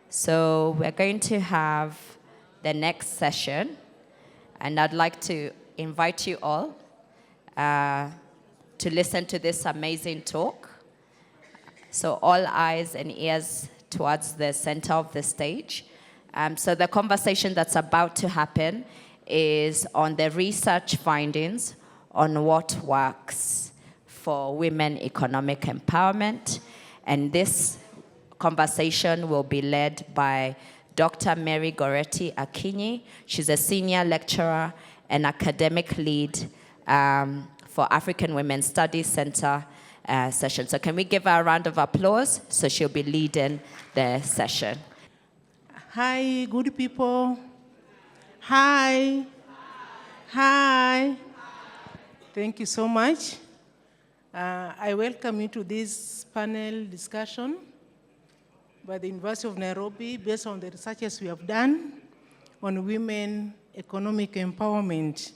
So we're going to have the next session, and I'd like to invite you all to listen to this amazing talk. So all eyes and ears towards the center of the stage. So the conversation that's about to happen is on the research findings on what works for women economic empowerment. And this conversation will be led by Dr. Mary Goretti Akinyi. She's a senior lecturer and academic lead for African Women's Studies Center session. So can we give her a round of applause? So she'll be leading the session. Hi, good people. Hi. Hi. Thank you so much. I welcome you to this panel discussion by the University of Nairobi based on the researches we have done on women economic empowerment.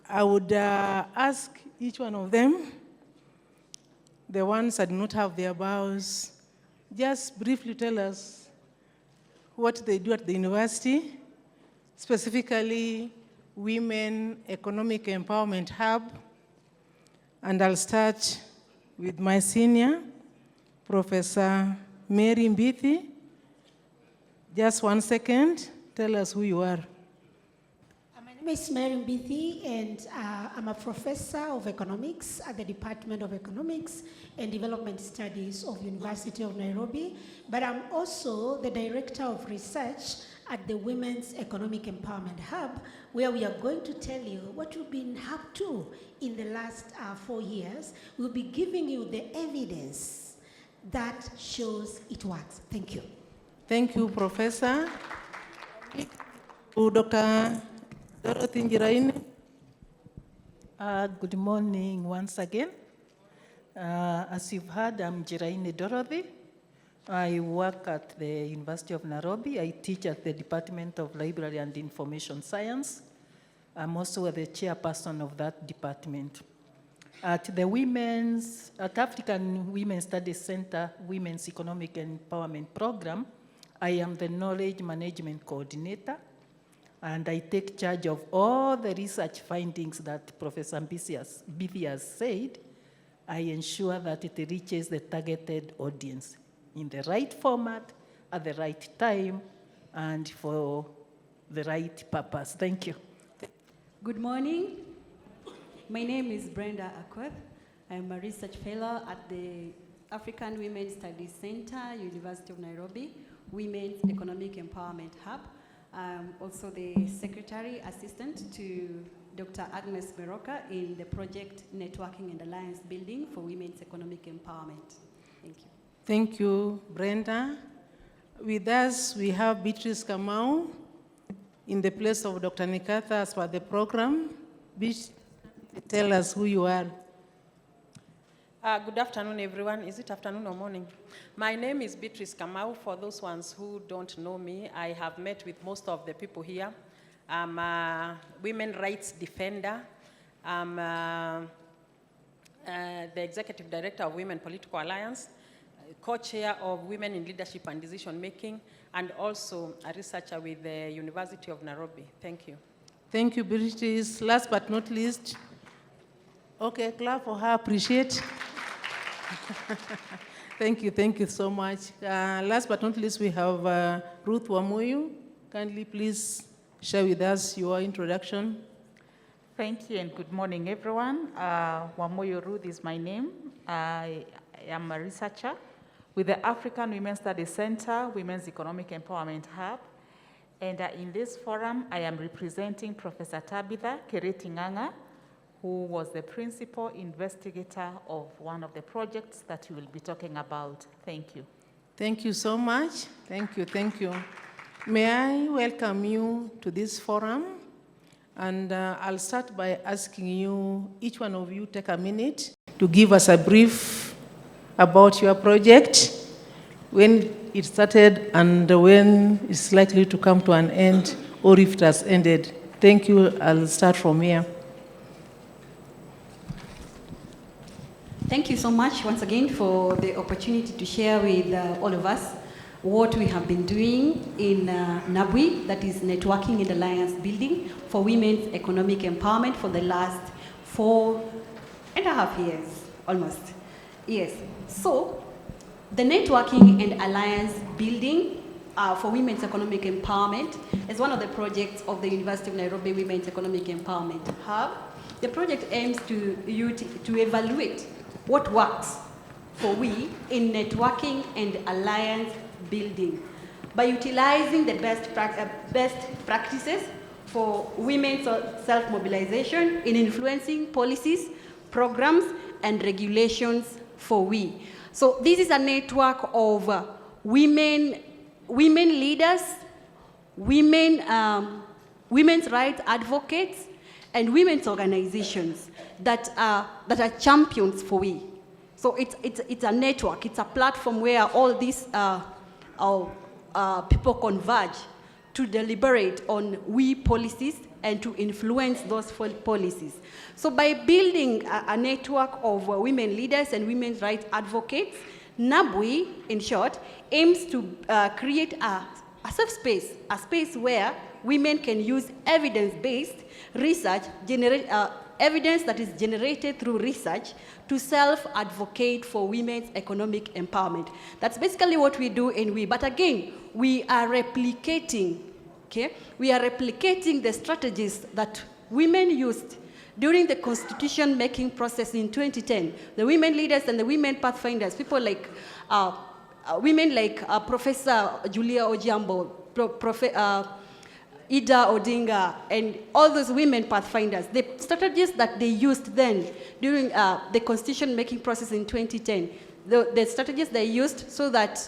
I would ask each one of them, the ones that do not have their bios, just briefly tell us what they do at the university, specifically Women Economic Empowerment Hub. And I'll start with my senior, Professor Mary Mbithi. Just 1 second, tell us who you are. My name is Mary Mbithi, and I'm a professor of economics at the Department of Economics and Development Studies of University of Nairobi, but I'm also the director of research at the Women's Economic Empowerment Hub, where we are going to tell you what we've been up to in the last 4 years. We'll be giving you the evidence that shows it works. Thank you. Thank you, Professor. Dr. Dorothy Njiraine. Good morning once again. As you've heard, I'm Njiraine Dorothy. I work at the University of Nairobi. I teach at the Department of Library and Information Science. I'm also the chairperson of that department. At African Women's Studies Center Women's Economic Empowerment Program, I am the Knowledge Management Coordinator, and I take charge of all the research findings that Professor Mbithi has said. I ensure that it reaches the targeted audience in the right format, at the right time, and for the right purpose. Thank you. Good morning. My name is Brenda Akweth. I'm a research fellow at the African Women's Studies Center, University of Nairobi, Women's Economic Empowerment Hub. I'm also the secretary assistant to Dr. Agnes Meroka in the project Networking and Alliance Building for Women's Economic Empowerment. Thank you. Thank you, Brenda. With us, we have Beatrice Kamau in the place of Dr. Nikatha as per the program. Tell us who you are. Good afternoon, everyone. Is it afternoon or morning? My name is Beatrice Kamau. For those ones who don't know me, I have met with most of the people here. I'm a women's rights defender. I'm the executive director of Women Political Alliance, co-chair of Women in Leadership and Decision Making, and also a researcher with the University of Nairobi. Thank you. Thank you, Beatrice. Last but not least, okay, clap for her, appreciate. Thank you so much. Last but not least, we have Ruth Wamuyu. Kindly please share with us your introduction. Thank you and good morning, everyone. Wamuyu Ruth is my name. I am a researcher with the African Women's Studies Center, Women's Economic Empowerment Hub. And in this forum, I am representing Professor Tabitha Kereti-Ng'ang'a, who was the principal investigator of one of the projects that we will be talking about. Thank you. Thank you so much. Thank you. May I welcome you to this forum? And I'll start by asking you, each one of you take a minute to give us a brief about your project, when it started and when it's likely to come to an end, or if it has ended. Thank you. I'll start from here. Thank you so much once again for the opportunity to share with all of us what we have been doing in NABWI, that is Networking and Alliance Building for Women's Economic Empowerment for the last 4.5 years, almost. Yes. So, the Networking and Alliance Building for Women's Economic Empowerment is one of the projects of the University of Nairobi Women's Economic Empowerment Hub. The project aims to evaluate what works for we in networking and alliance building by utilizing the best practices for women's self-mobilization in influencing policies, programs, and regulations for we. So this is a network of women leaders, women's rights advocates, and women's organizations that are champions for we. So it's a network, it's a platform where all these people converge to deliberate on we policies and to influence those policies. So by building a network of women leaders and women's rights advocates, NABWI, in short, aims to create a safe space, a space where women can use evidence-based research, evidence that is generated through research to self-advocate for women's economic empowerment. That's basically what we do in WE. But again, we are replicating, okay? We are replicating the strategies that women used during the constitution-making process in 2010. The women leaders and the women pathfinders, people like, women like Professor Julia Ojiambo, Ida Odinga, and all those women pathfinders, the strategies that they used then during the constitution-making process in 2010, the strategies they used so that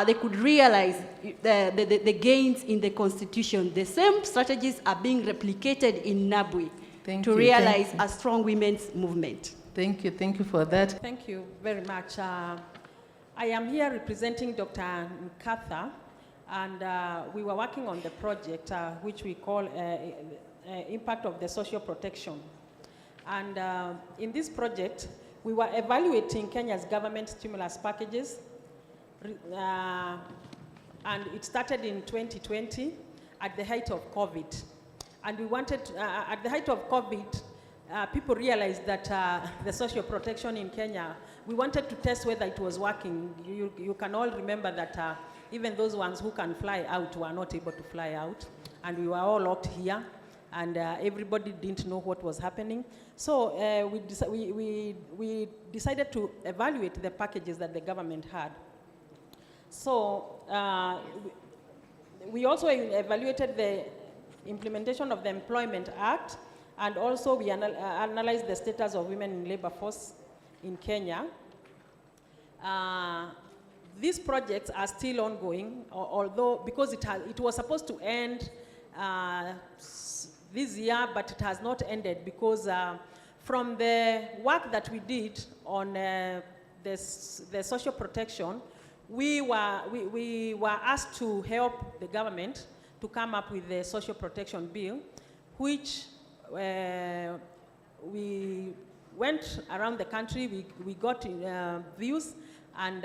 they could realize the gains in the constitution. The same strategies are being replicated in NABWI to realize a strong women's movement. Thank you for that. Thank you very much. I am here representing Dr. Nkatha, and we were working on the project which we call Impact of the Social Protection. And in this project, we were evaluating Kenya's government stimulus packages, and it started in 2020 at the height of COVID. And we wanted, at the height of COVID, people realized that the social protection in Kenya, we wanted to test whether it was working. You can all remember that even those ones who can fly out were not able to fly out. And we were all locked here, and everybody didn't know what was happening. So we decided to evaluate the packages that the government had. So we also evaluated the implementation of the Employment Act, and also we analyzed the status of women in labor force in Kenya. These projects are still ongoing, although because it was supposed to end this year, but it has not ended because from the work that we did on the social protection, we were asked to help the government to come up with the social protection bill, which we went around the country, we got views, and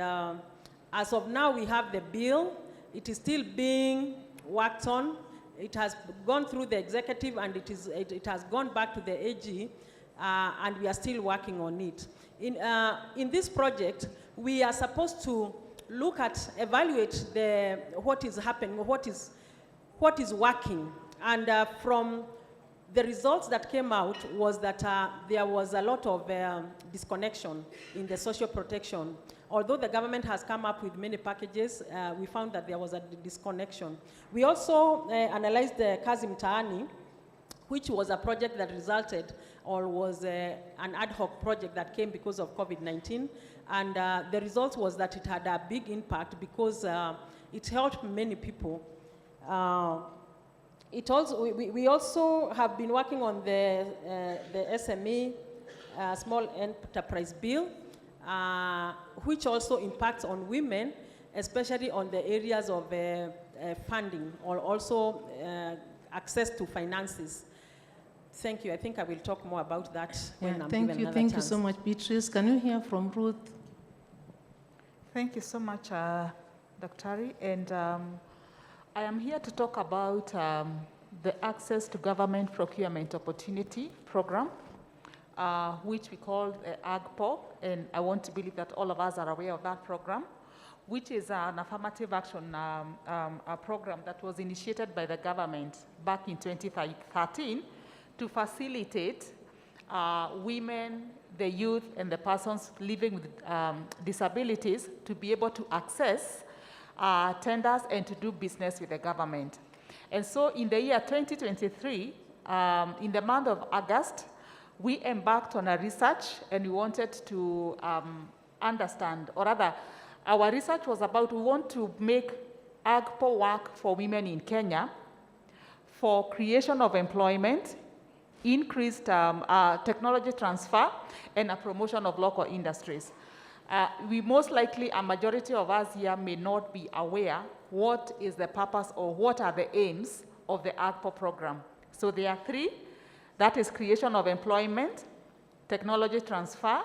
as of now we have the bill. It is still being worked on. It has gone through the executive, and it has gone back to the AG, and we are still working on it. In this project, we are supposed to look at, evaluate what is happening, what is working. And from the results that came out was that there was a lot of disconnection in the social protection. Although the government has come up with many packages, we found that there was a disconnection. We also analyzed the Kazi Mtaani, which was a project that resulted, or was an ad hoc project that came because of COVID-19. And the result was that it had a big impact because it helped many people. We also have been working on the SME, Small Enterprise Bill, which also impacts on women, especially on the areas of funding, or also access to finances. Thank you. I think I will talk more about that when I'm Thank given you. another Thank you chance. so much, Beatrice. Can you hear from Ruth? Thank you so much, Dr. And I am here to talk about the Access to Government Procurement Opportunity Program, which we call AGPO, and I want to believe that all of us are aware of that program, which is an affirmative action a program that was initiated by the government back in 2013 to facilitate women, the youth, and the persons living with disabilities to be able to access tenders and to do business with the government. And so in the year 2023, in the month of August, we embarked on a research and we wanted to understand, or rather, our research was about, we want to make AGPO work for women in Kenya for creation of employment, increased technology transfer, and a promotion of local industries. We most likely, a majority of us here may not be aware what is the purpose or what are the aims of the AGPO program. So there are three. That is creation of employment, technology transfer,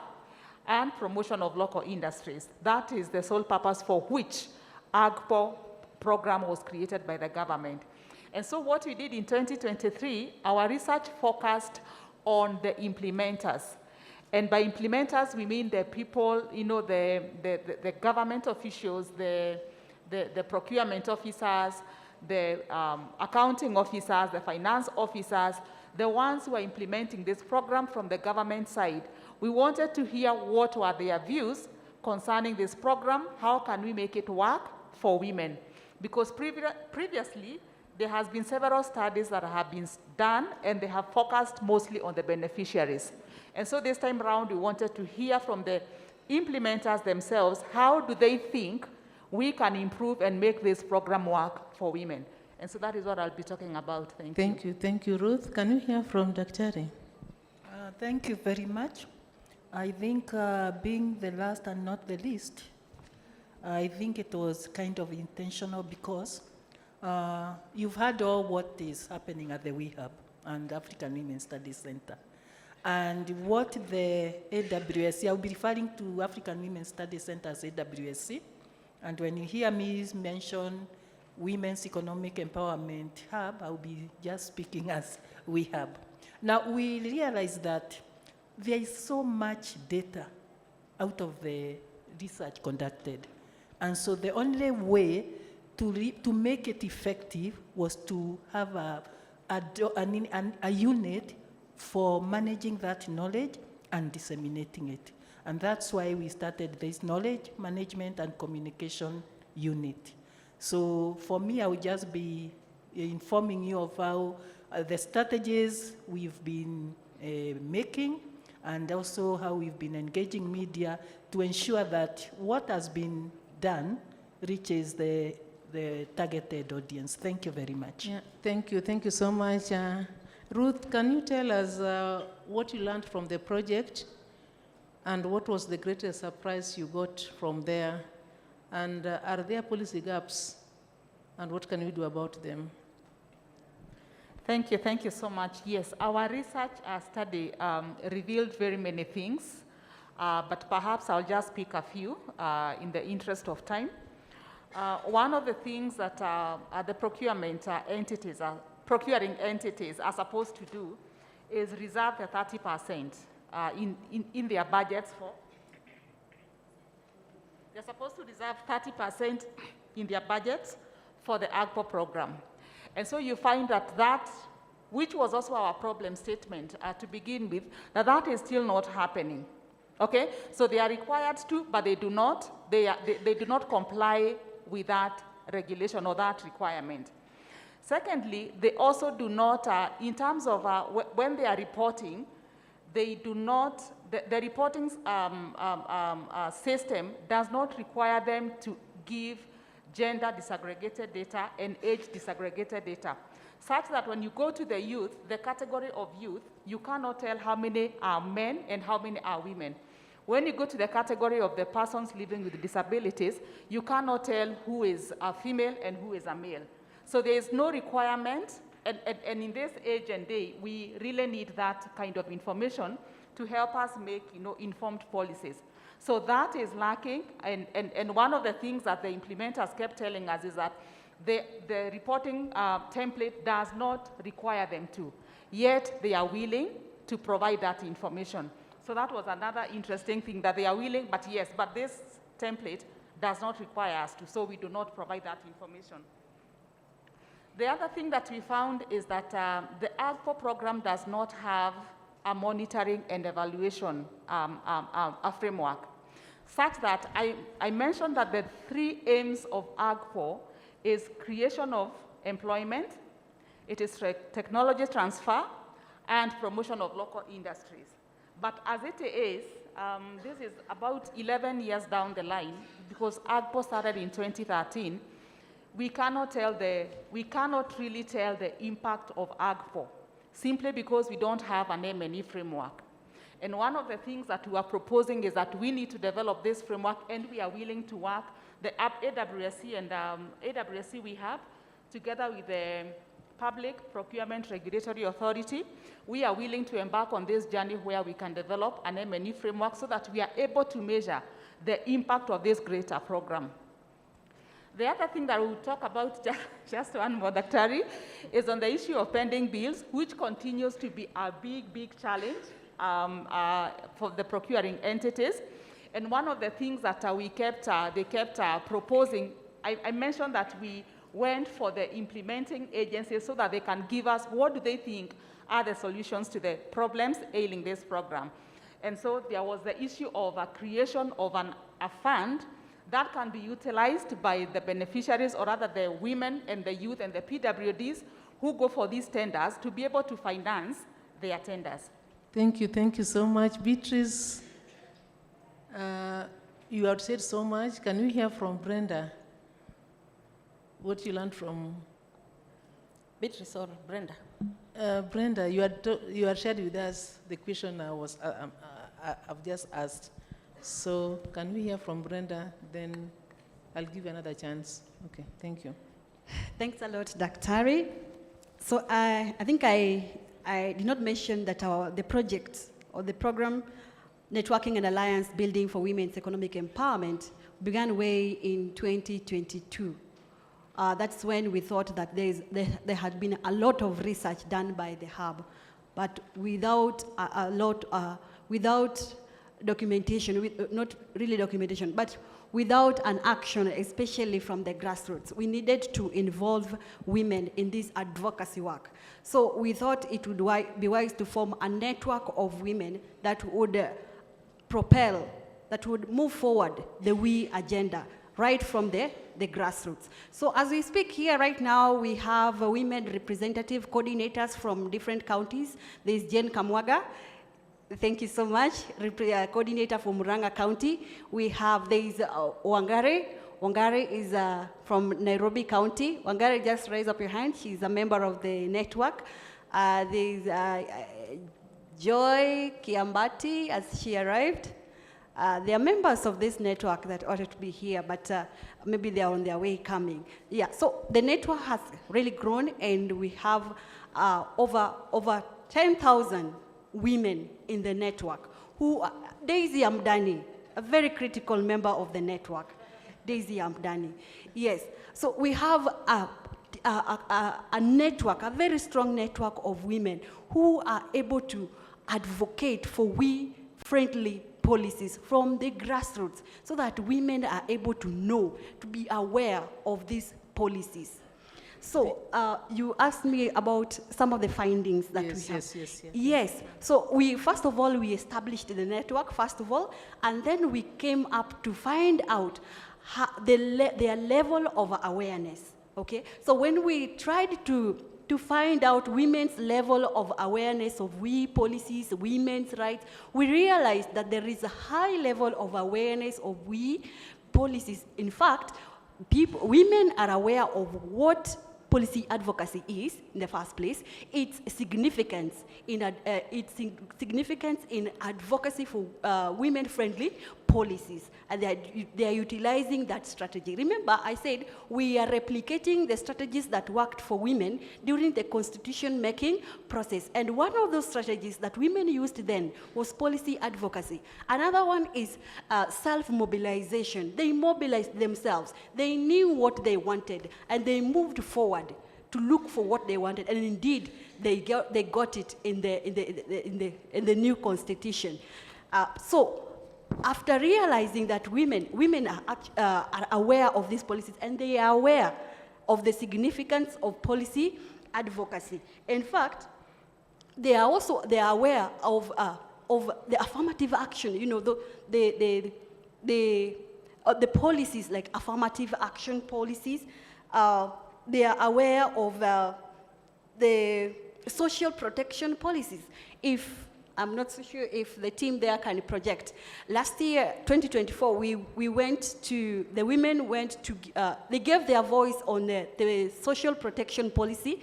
and promotion of local industries. That is the sole purpose for which AGPO program was created by the government. And so what we did in 2023, our research focused on the implementers. And by implementers, we mean the people, you know, the government officials, the procurement officers, the accounting officers, the finance officers, the ones who are implementing this program from the government side. We wanted to hear what were their views concerning this program, how can we make it work for women? Because previously, there has been several studies that have been done, and they have focused mostly on the beneficiaries. And so this time around, we wanted to hear from the implementers themselves, how do they think we can improve and make this program work for women? And so that is what I'll be talking about. Thank you. Thank you, Ruth. Can you hear from Dr. Thank you very much. I think being the last and not the least, I think it was kind of intentional because you've heard all what is happening at the WeHub and African Women's Studies Center. And what the AWSC, I'll be referring to African Women's Studies Center as AWSC. And when you hear me mention Women's Economic Empowerment Hub, I'll be just speaking as WeHub. Now, we realize that there is so much data out of the research conducted. And so the only way to make it effective was to have a unit for managing that knowledge and disseminating it. And that's why we started this knowledge management and communication unit. So for me, I would just be informing you of how the strategies we've been making, and also how we've been engaging media to ensure that what has been done reaches the targeted audience. Thank you very much. Yeah, thank you. Thank you so much. Ruth, can you tell us what you learned from the project and what was the greatest surprise you got from there? And are there policy gaps? And what can we do about them? Thank you so much. Yes, our research study revealed very many things, but perhaps I'll just pick a few in the interest of time. One of the things that the procurement entities, procuring entities are supposed to do is reserve the 30% in their budgets for. They're supposed to reserve 30% in their budgets for the AGPO program. And so you find that, which was also our problem statement to begin with, that is still not happening. Okay? So they are required to, but they do not. They do not comply with that regulation or that requirement. Secondly, they also do not, in terms of when they are reporting, they do not, the reporting system does not require them to give gender disaggregated data and age disaggregated data, such that when you go to the youth, the category of youth, you cannot tell how many are men and how many are women. When you go to the category of the persons living with disabilities, you cannot tell who is a female and who is a male. So there is no requirement and in this age and day, we really need that kind of information to help us make, informed policies. So that is lacking, and one of the things that the implementers kept telling us is that the reporting template does not require them to, yet they are willing to provide that information. So that was another interesting thing, that they are willing, but this template does not require us to, so we do not provide that information. The other thing that we found is that the AGPO program does not have a monitoring and evaluation a framework, such that I mentioned that the 3 aims of AGPO is creation of employment, it is technology transfer, and promotion of local industries. But as it is, this is about 11 years down the line, because AGPO started in 2013, we cannot really tell the impact of AGPO, simply because we don't have an M&E framework. And one of the things that we are proposing is that we need to develop this framework, and we are willing to work, the AWSC and AWSC we have, together with the Public Procurement Regulatory Authority, we are willing to embark on this journey where we can develop an M&E framework so that we are able to measure the impact of this greater program. The other thing that we'll talk about, just one more, Daktari, is on the issue of pending bills, which continues to be a big challenge for the procuring entities. And one of the things that they kept proposing, I mentioned that we went for the implementing agencies so that they can give us what do they think are the solutions to the problems ailing this program. And so there was the issue of a creation of a fund that can be utilized by the beneficiaries, or rather the women and the youth and the PWDs who go for these tenders, to be able to finance their tenders. Thank you so much. Beatrice, you have said so much. Can we hear from Brenda what you learned from? Beatrice or Brenda? Brenda, you had shared with us the question I've just asked. So can we hear from Brenda? Then I'll give you another chance. Okay, thank you. Thanks a lot, Daktari. So I think I did not mention that the project or the program, Networking and Alliance Building for Women's Economic Empowerment, began way in 2022. That's when we thought that there had been a lot of research done by the hub, but without without documentation, not really documentation, but without an action, especially from the grassroots. We needed to involve women in this advocacy work. So we thought it would be wise to form a network of women that would propel, that would move forward the WE agenda right from the grassroots. So as we speak here right now, we have women representative coordinators from different counties. There's Jane Kamwaga. Thank you so much, coordinator from Murang'a County. There's Wangari. Wangari is from Nairobi County. Wangari, just raise up your hand. She's a member of the network. There's Joy Kiambati, as she arrived. They are members of this network that ought to be here, but maybe they are on their way coming. Yeah, so the network has really grown, and we have over 10,000 women in the network who Daisy Amdani, a very critical member of the network. Daisy Amdani, yes. So we have a network, a very strong network of women who are able to advocate for WE-friendly policies from the grassroots, so that women are able to know, to be aware of these policies. So you asked me about some of the findings that we have. Yes. So first of all, we established the network, first of all, and then we came up to find out their level of awareness, okay? So when we tried to find out women's level of awareness of WE policies, women's rights, we realized that there is a high level of awareness of WE policies. In fact, women are aware of what policy advocacy is in the first place, its significance in advocacy for women-friendly policies, and they are utilizing that strategy. Remember, I said we are replicating the strategies that worked for women during the constitution making process. And one of those strategies that women used then was policy advocacy. Another one is self-mobilization. They mobilized themselves. They knew what they wanted, and they moved forward to look for what they wanted. And indeed, they got it in the new constitution. So after realizing that women are aware of these policies, and they are aware of the significance of policy advocacy. In fact, they are aware of the affirmative action, you know, the policies like affirmative action policies. They are aware of the social protection policies. I'm not so sure if the team there can project. Last year, 2024, the women went to, they gave their voice on the social protection policy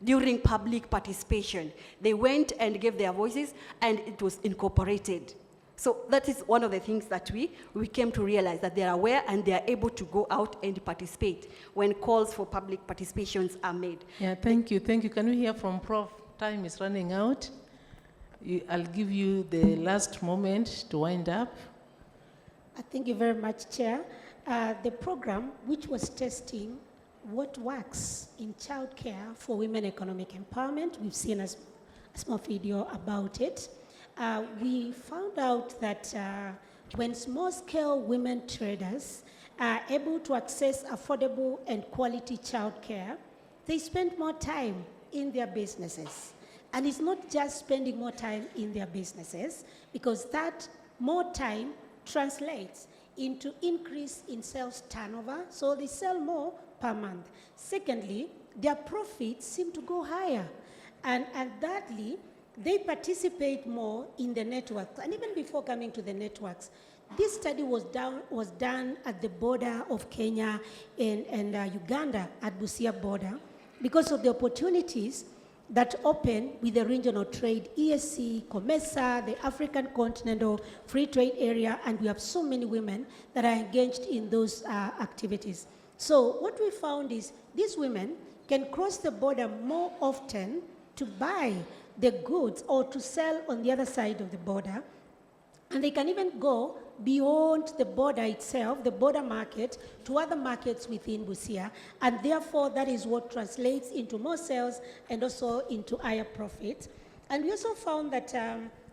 during public participation. They went and gave their voices, and it was incorporated. So that is one of the things that we came to realize, that they are aware and they are able to go out and participate when calls for public participations are made. Yeah, thank you. Thank you. Can we hear from Prof? Time is running out. I'll give you the last moment to wind up. Thank you very much, Chair. The program, which was testing what works in childcare for women economic empowerment, we've seen a small video about it. We found out that when small-scale women traders are able to access affordable and quality childcare, they spend more time in their businesses. And it's not just spending more time in their businesses, because that more time translates into increase in sales turnover, so they sell more per month. Secondly, their profits seem to go higher. And thirdly, they participate more in the networks. And even before coming to the networks, this study was done at the border of Kenya and Uganda, at Busia border, because of the opportunities that open with the regional trade, ESC, COMESA, the African Continental Free Trade Area, and we have so many women that are engaged in those activities. So what we found is these women can cross the border more often to buy the goods or to sell on the other side of the border, and they can even go beyond the border itself, the border market, to other markets within Busia, and therefore that is what translates into more sales and also into higher profits. And we also found that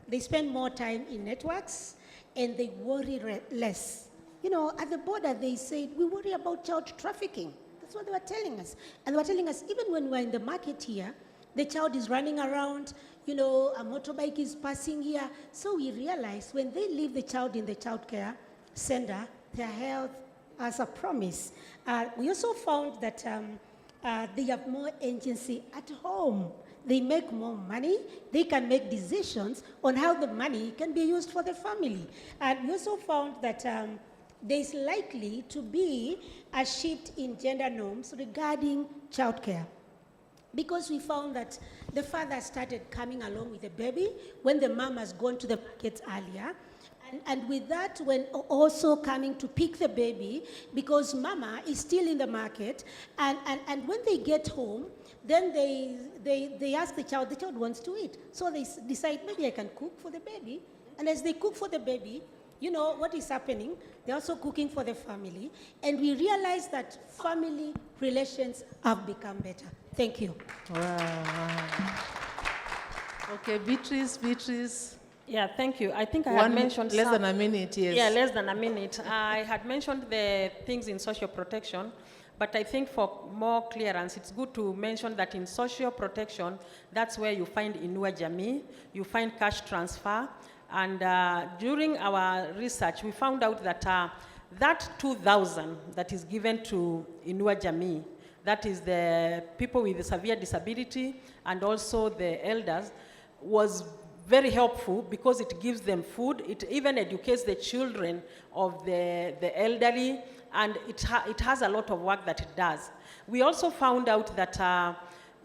they spend more time in networks and they worry less. You know, at the border they said, we worry about child trafficking. That's what they were telling us. And they were telling us, even when we're in the market here, the child is running around, you know, a motorbike is passing here. So we realized when they leave the child in the child care center, their health as a promise. We also found that they have more agency at home. They make more money. They can make decisions on how the money can be used for the family. And we also found that there's likely to be a shift in gender norms regarding childcare, because we found that the father started coming along with the baby when the mom has gone to the market earlier. And with that, when also coming to pick the baby, because mama is still in the market. And when they get home, then they ask the child wants to eat. So they decide, maybe I can cook for the baby. And as they cook for the baby, you know what is happening? They're also cooking for the family. And we realize that family relations have become better. Thank you. Wow. Okay, Beatrice. Yeah, thank you. I think I had mentioned less than a minute, yes. Yeah, less than a minute. I had mentioned the things in social protection, but I think for more clearance, it's good to mention that in social protection, that's where you find Inua Jamii, you find cash transfer, and during our research, we found out that that 2,000 that is given to Inua Jamii, that is the people with severe disability and also the elders, was very helpful because it gives them food. It even educates the children of the elderly, and it has a lot of work that it does. We also found out that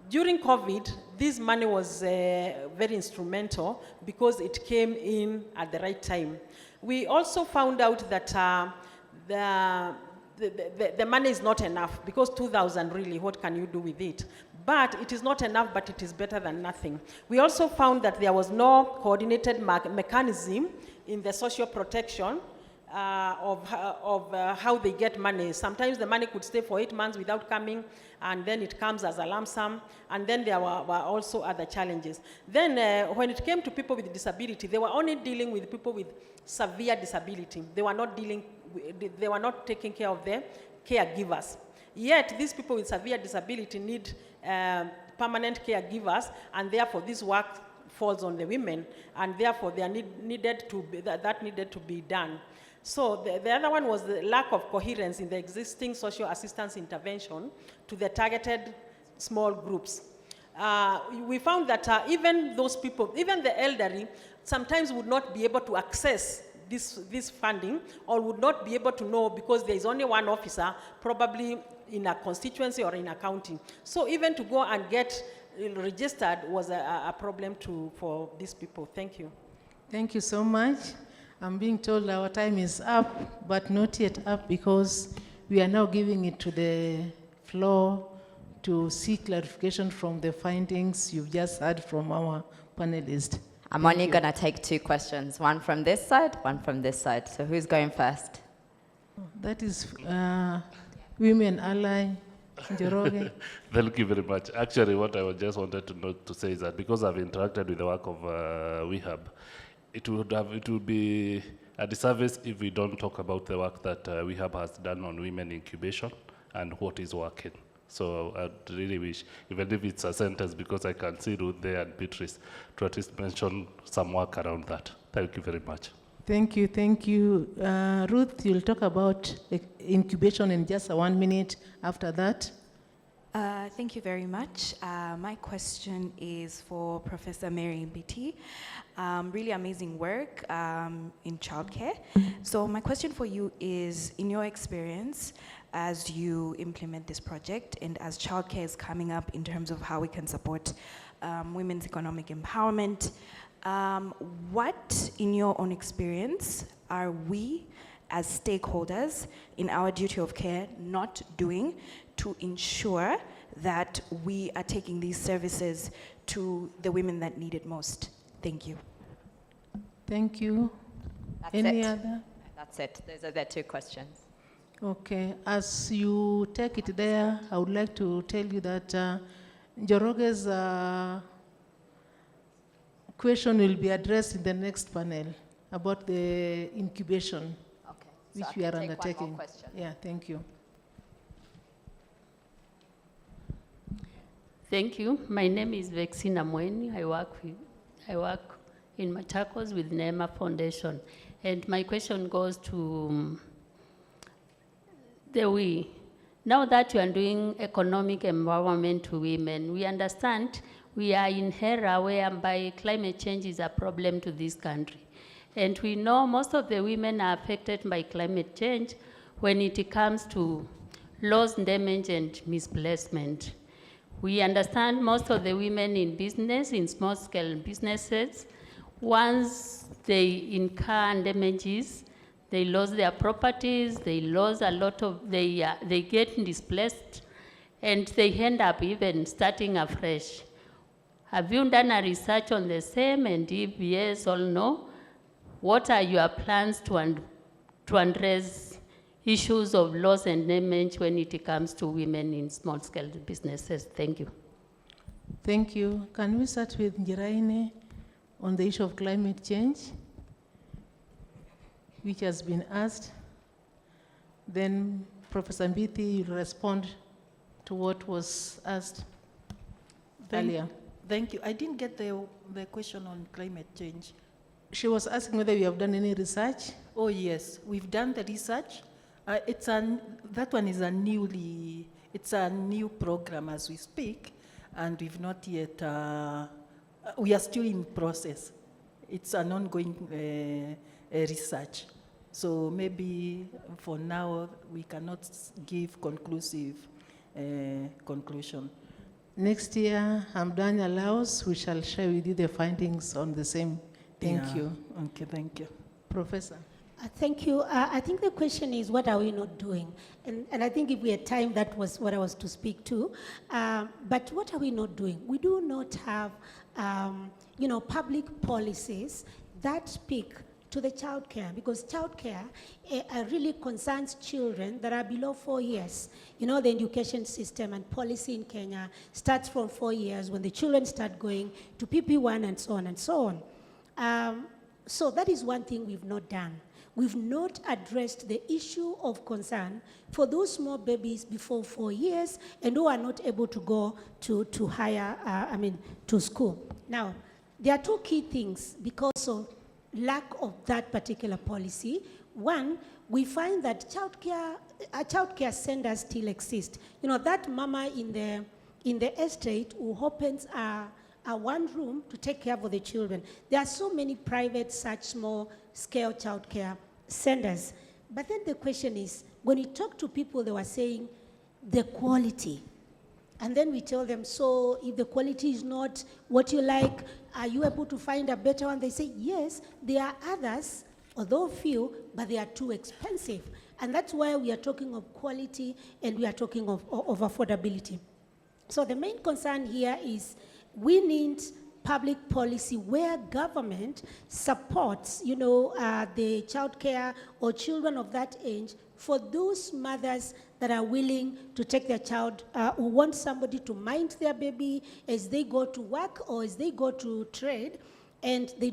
during COVID, this money was very instrumental because it came in at the right time. We also found out that the money is not enough, because 2,000 really, what can you do with it? But it is not enough, but it is better than nothing. We also found that there was no coordinated mechanism in the social protection of how they get money. Sometimes the money could stay for 8 months without coming, and then it comes as a lump sum, and then there were also other challenges. Then when it came to people with disability, they were only dealing with people with severe disability. They were not taking care of their caregivers. Yet these people with severe disability need permanent caregivers, and therefore this work falls on the women, and therefore that needed to be done. So the other one was the lack of coherence in the existing social assistance intervention to the targeted small groups. We found that even those people, even the elderly, sometimes would not be able to access this funding, or would not be able to know, because there is only one officer, probably in a constituency or in a county. So even to go and get registered was a problem for these people. Thank you. Thank you so much. I'm being told our time is up, but not yet up, because we are now giving it to the floor to seek clarification from the findings you've just heard from our panelists. I'm only going to take 2 questions, one from this side, one from this side. So who's going first? That is Women Ally, Njoroge. Thank you very much. Actually, what I just wanted to say is that because I've interacted with the work of WeHub, it would be a disservice if we don't talk about the work that WeHub has done on women incubation and what is working. So I really wish, even if it's a sentence, because I can see Ruth there and Beatrice, to at least mention some work around that. Thank you very much. Thank you, thank you. Ruth, you'll talk about incubation in just 1 minute after that. Thank you very much. My question is for Professor Mary Mbiti. Really amazing work in childcare. So my question for you is, in your experience, as you implement this project and as childcare is coming up in terms of how we can support women's economic empowerment, what, in your own experience, are we as stakeholders in our duty of care not doing to ensure that we are taking these services to the women that need it most? Thank you. Thank you. That's Any it. other? That's it. Those are the 2 questions. Okay, as you take it there, I would like to tell you that Njoroge's question will be addressed in the next panel about the incubation, Okay. which So I we can are take undertaking. One more question. Yeah, thank you. Thank you. My name is Vexina Mweni. I work in Machakos with NEMA Foundation. And my question goes to the we. Now that you are doing economic empowerment to women, we understand we are in era whereby climate change is a problem to this country. And we know most of the women are affected by climate change when it comes to loss, damage, and misplacement. We understand most of the women in business, in small-scale businesses, once they incur damages, they lose their properties, they lose a lot of, they get displaced, and they end up even starting afresh. Have you done a research on the same, and if yes or no, what are your plans to address issues of loss and damage when it comes to women in small-scale businesses? Thank you. Thank you. Can we start with Njiraine on the issue of climate change, which has been asked? Then Professor Mbiti will respond to what was asked earlier. Thank you. I didn't get the question on climate change. She was asking whether we have done any research. Oh yes, we've done the research. That one is it's a new program as we speak, and we've not yet, we are still in process. It's an ongoing research. So maybe for now, we cannot give conclusive conclusion. Next year, Hamdan allows, we shall share with you the findings on the same. Thank you. Okay, thank you. Professor. Thank you. I think the question is, what are we not doing? And I think if we had time, that was what I was to speak to. But what are we not doing? We do not have, public policies that speak to the childcare, because childcare really concerns children that are below 4 years. You know, the education system and policy in Kenya starts from 4 years when the children start going to PP1 and so on and so on. So that is one thing we've not done. We've not addressed the issue of concern for those small babies before 4 years and who are not able to go to to school. Now, there are two key things because of lack of that particular policy. One, we find that childcare centers still exist. You know, that mama in the estate who opens a one room to take care of the children. There are so many private, such small-scale childcare centers. But then the question is, when you talk to people, they were saying the quality. And then we tell them, so if the quality is not what you like, are you able to find a better one? They say, yes, there are others, although few, but they are too expensive. And that's why we are talking of quality and we are talking of affordability. So the main concern here is we need public policy where government supports, the child care or children of that age for those mothers that are willing to take their child, who want somebody to mind their baby as they go to work or as they go to trade, and they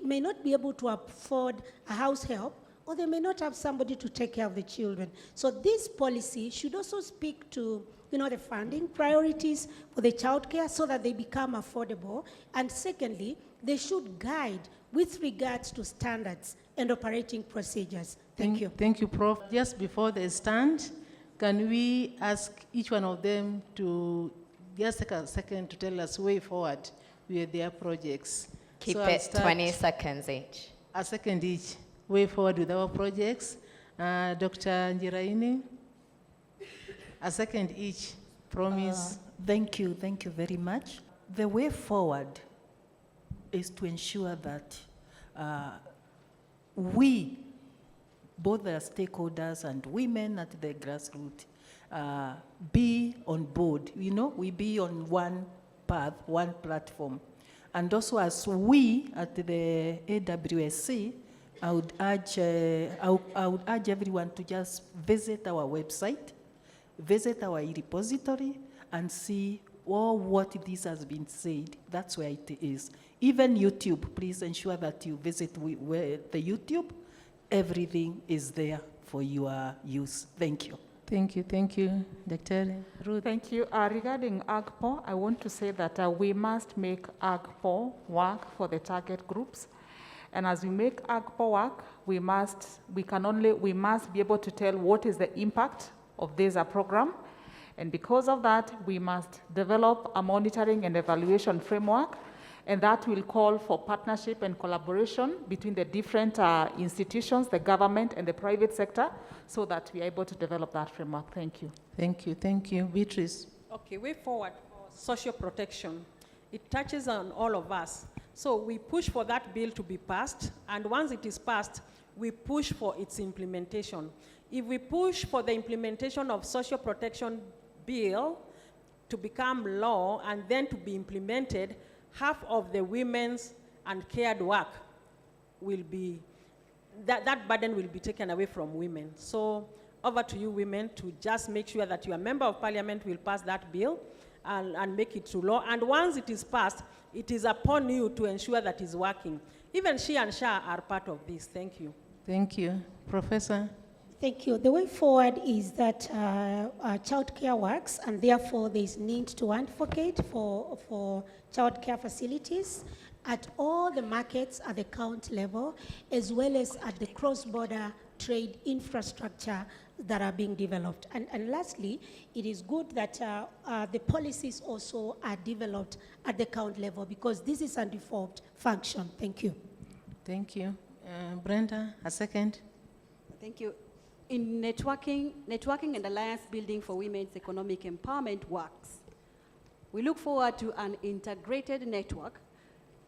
may not be able to afford a house help, or they may not have somebody to take care of the children. So this policy should also speak to the funding priorities for the childcare so that they become affordable. And secondly, they should guide with regards to standards and operating procedures. Thank you. Thank you, Prof. Just before they stand, can we ask each one of them to just take a second to tell us way forward with their projects? Keep it 20 seconds each. A second each. Way forward with our projects. Dr. Njiraini? A second each, promise. Thank you very much. The way forward is to ensure that we, both the stakeholders and women at the grassroots, be on board. We be on one path, one platform. And also as we at the AWSC, I would urge everyone to just visit our website, visit our repository, and see what this has been said. That's where it is. Even YouTube, please ensure that you visit the YouTube. Everything is there for your use. Thank you. Thank you, Dr. Ruth. Thank you. Regarding AGPO, I want to say that we must make AGPO work for the target groups. And as we make AGPO work, we must be able to tell what is the impact of this program. And because of that, we must develop a monitoring and evaluation framework, and that will call for partnership and collaboration between the different institutions, the government and the private sector, so that we are able to develop that framework. Thank you. Thank you. Beatrice. Okay, way forward for social protection. It touches on all of us. So we push for that bill to be passed, and once it is passed, we push for its implementation. If we push for the implementation of social protection bill to become law and then to be implemented, half of the women's and cared work will be, that burden will be taken away from women. So over to you women to just make sure that your member of parliament will pass that bill and make it to law. And once it is passed, it is upon you to ensure that it's working. Even she and Shah are part of this. Thank you. Thank you. Professor? Thank you. The way forward is that childcare works, and therefore there is need to advocate for childcare facilities at all the markets at the county level, as well as at the cross-border trade infrastructure that are being developed. And lastly, it is good that the policies also are developed at the county level, because this is a default function. Thank you. Thank you. Brenda, a second. Thank you. In networking and alliance building for women's economic empowerment works. We look forward to an integrated network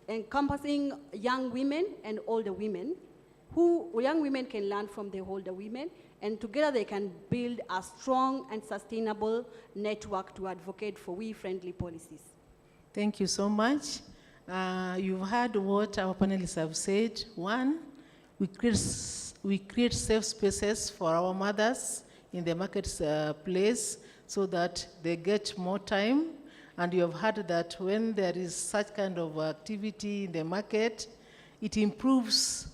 encompassing young women and older women young women can learn from the older women, and together they can build a strong and sustainable network to advocate for we-friendly policies. Thank you so much. You've heard what our panelists have said. One, we create safe spaces for our mothers in the marketplace so that they get more time. And you have heard that when there is such kind of activity in the market, it improves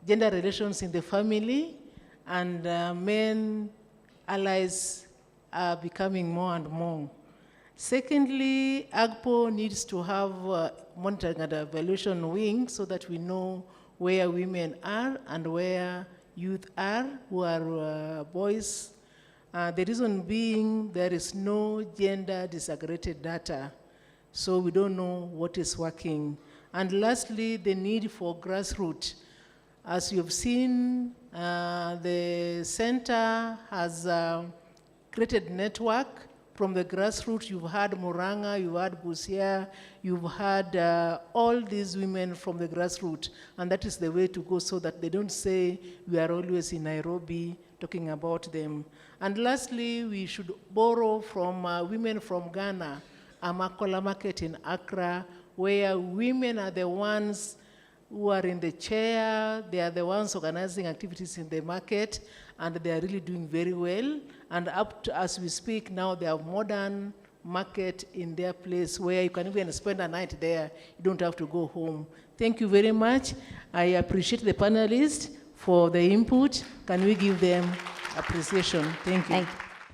gender relations in the family, and men allies are becoming more and more. Secondly, AGPO needs to have a monitoring and evaluation wing so that we know where women are and where youth are, who are boys. The reason being there is no gender disaggregated data, so we don't know what is working. And lastly, the need for grassroots. As you've seen, the center has created network from the grassroots. You've had Muranga, you've had Busia, you've had all these women from the grassroots, and that is the way to go so that they don't say we are always in Nairobi talking about them. And lastly, we should borrow from women from Ghana, Amakola Market in Accra, where women are the ones who are in the chair, they are the ones organizing activities in the market, and they are really doing very well. And up to, as we speak now, they have modern market in their place where you can even spend a night there. You don't have to go home. Thank you very much. I appreciate the panelists for the input. Can we give them appreciation? Thank you. Thank you.